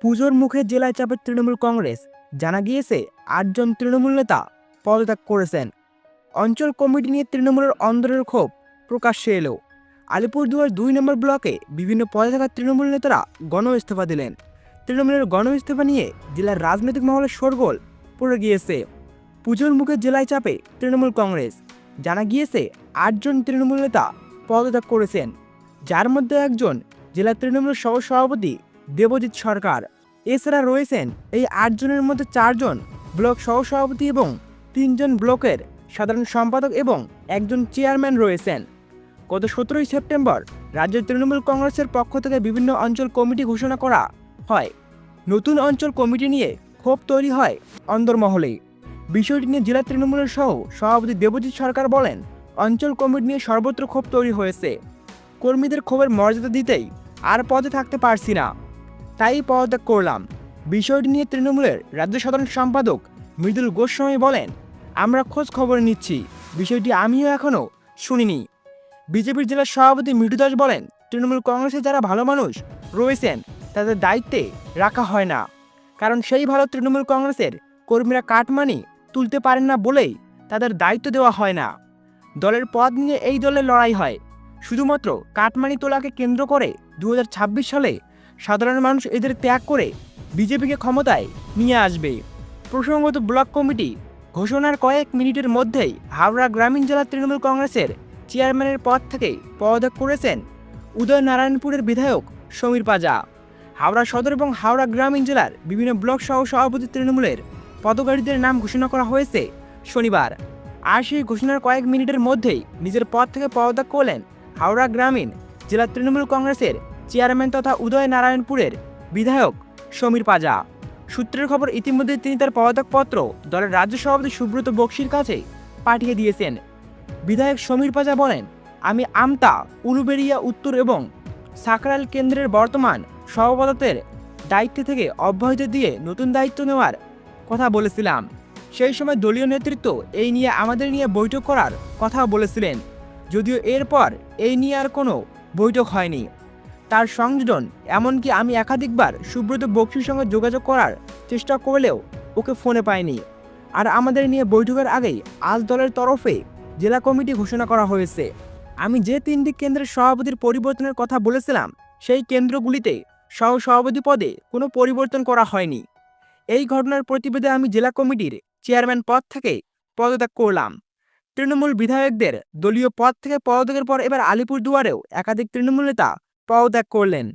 পুজোর মুখে জেলায় চাপে তৃণমূল কংগ্রেস। জানা গিয়েছে ৮ জন তৃণমূল নেতা পদত্যাগ করেছেন। অঞ্চল কমিটি নিয়ে তৃণমূলের অন্দরের ক্ষোভ প্রকাশ্যে এলো। আলিপুরদুয়ার ২ নম্বর ব্লকে বিভিন্ন পদে থাকা তৃণমূল নেতারা গণ ইস্তফা দিলেন। তৃণমূলের গণ ইস্তফা নিয়ে জেলার রাজনৈতিক মহলে শোরগোল পড়ে গিয়েছে। পুজোর মুখে জেলায় চাপে তৃণমূল কংগ্রেস। জানা গিয়েছে ৮ জন তৃণমূল নেতা পদত্যাগ করেছেন, যার মধ্যে একজন জেলা তৃণমূল সহ সভাপতি দেবজিৎ সরকার। এছাড়া রয়েছেন এই ৮ জনের মধ্যে ৪ জন ব্লক সহসভাপতি এবং ৩ জন ব্লকের সাধারণ সম্পাদক এবং একজন চেয়ারম্যান রয়েছেন। গত ১৭ই সেপ্টেম্বর রাজ্য তৃণমূল কংগ্রেসের পক্ষ থেকে বিভিন্ন অঞ্চল কমিটি ঘোষণা করা হয়। নতুন অঞ্চল কমিটি নিয়ে ক্ষোভ তৈরি হয় অন্দরমহলে। বিষয়টি নিয়ে জেলা তৃণমূলের সহ সভাপতি দেবজিৎ সরকার বলেন, অঞ্চল কমিটি নিয়ে সর্বত্র ক্ষোভ তৈরি হয়েছে। কর্মীদের ক্ষোভের মর্যাদা দিতেই আর পদে থাকতে পারছি না, তাই পদত্যাগ করলাম। বিষয়টি নিয়ে তৃণমূলের রাজ্য সাধারণ সম্পাদক মৃদুল গোস্বামী বলেন, আমরা খোঁজ খবর নিচ্ছি, বিষয়টি আমিও এখনও শুনিনি। বিজেপির জেলা সভাপতি মিঠু দাস বলেন, তৃণমূল কংগ্রেসে যারা ভালো মানুষ রয়েছেন তাদের দায়িত্বে রাখা হয় না, কারণ সেই ভালো তৃণমূল কংগ্রেসের কর্মীরা কাটমানি তুলতে পারেন না বলেই তাদের দায়িত্ব দেওয়া হয় না। দলের পদ নিয়ে এই দলের লড়াই হয়। শুধুমাত্র কাটমানি তোলাকে কেন্দ্র করে ২০২৬ সালে সাধারণ মানুষ এদের ত্যাগ করে বিজেপিকে ক্ষমতায় নিয়ে আসবে। প্রসঙ্গত, ব্লক কমিটি ঘোষণার কয়েক মিনিটের মধ্যেই হাওড়া গ্রামীণ জেলা তৃণমূল কংগ্রেসের চেয়ারম্যানের পদ থেকে পদত্যাগ করেছেন উদয়নারায়ণপুরের বিধায়ক সমীর পাজা। হাওড়া সদর এবং হাওড়া গ্রামীণ জেলার বিভিন্ন ব্লক সহ সভাপতি তৃণমূলের পদকারীদের নাম ঘোষণা করা হয়েছে শনিবার। আর সেই ঘোষণার কয়েক মিনিটের মধ্যেই নিজের পদ থেকে পদত্যাগ করলেন হাওড়া গ্রামীণ জেলা তৃণমূল কংগ্রেসের চেয়ারম্যান তথা উদয়নারায়ণপুরের বিধায়ক সমীর পাজা। সূত্রের খবর, ইতিমধ্যে তিনি তার পদত্যাগপত্র দলের রাজ্য সভাপতি সুব্রত বক্সির কাছে পাঠিয়ে দিয়েছেন। বিধায়ক সমীর পাজা বলেন, আমি আমতা, উলুবেড়িয়া উত্তর এবং সাকরাইল কেন্দ্রের বর্তমান সভাপতিত্বের দায়িত্ব থেকে অব্যাহতি দিয়ে নতুন দায়িত্ব নেওয়ার কথা বলেছিলাম। সেই সময় দলীয় নেতৃত্ব এই নিয়ে আমাদের নিয়ে বৈঠক করার কথাও বলেছিলেন, যদিও এরপর এই নিয়ে আর কোনো বৈঠক হয়নি। তার সংযোজন, এমনকি আমি একাধিকবার সুব্রত বক্সির সঙ্গে যোগাযোগ করার চেষ্টা করলেও ওকে ফোনে পাইনি। আর আমাদের নিয়ে বৈঠকের আগেই আজ দলের তরফে জেলা কমিটি ঘোষণা করা হয়েছে। আমি যে ৩টি কেন্দ্রের সভাপতির পরিবর্তনের কথা বলেছিলাম, সেই কেন্দ্রগুলিতে সহ সভাপতি পদে কোনো পরিবর্তন করা হয়নি। এই ঘটনার প্রতিবাদে আমি জেলা কমিটির চেয়ারম্যান পদ থেকে পদত্যাগ করলাম। তৃণমূল বিধায়কদের দলীয় পদ থেকে পদত্যাগের পর এবার আলিপুরদুয়ারেও একাধিক তৃণমূল নেতা পদত্যাগ করলেন।